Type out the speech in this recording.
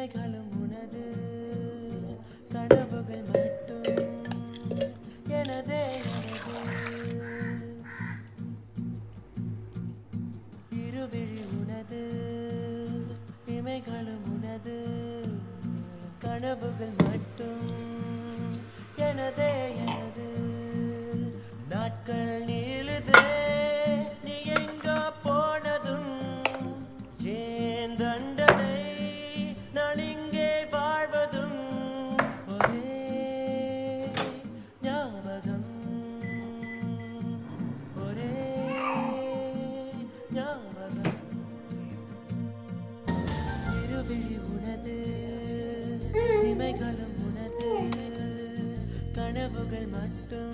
இமைகளும் உனது கனவுகள் மட்டும் எனதே இருவிழி உனது இமைகளும் உனது கனவுகள் மட்டும் எனதே எனது நாட்கள் நீளுதே நீ எங்க போனதும் ஏன் தண்டனை நான் இங்கே வாழ்வதும் ஒரே ஞாபகம் ஒரே ஞாபகம் இருவிழி உனது இமைகளும் உனது கனவுகள் மட்டும்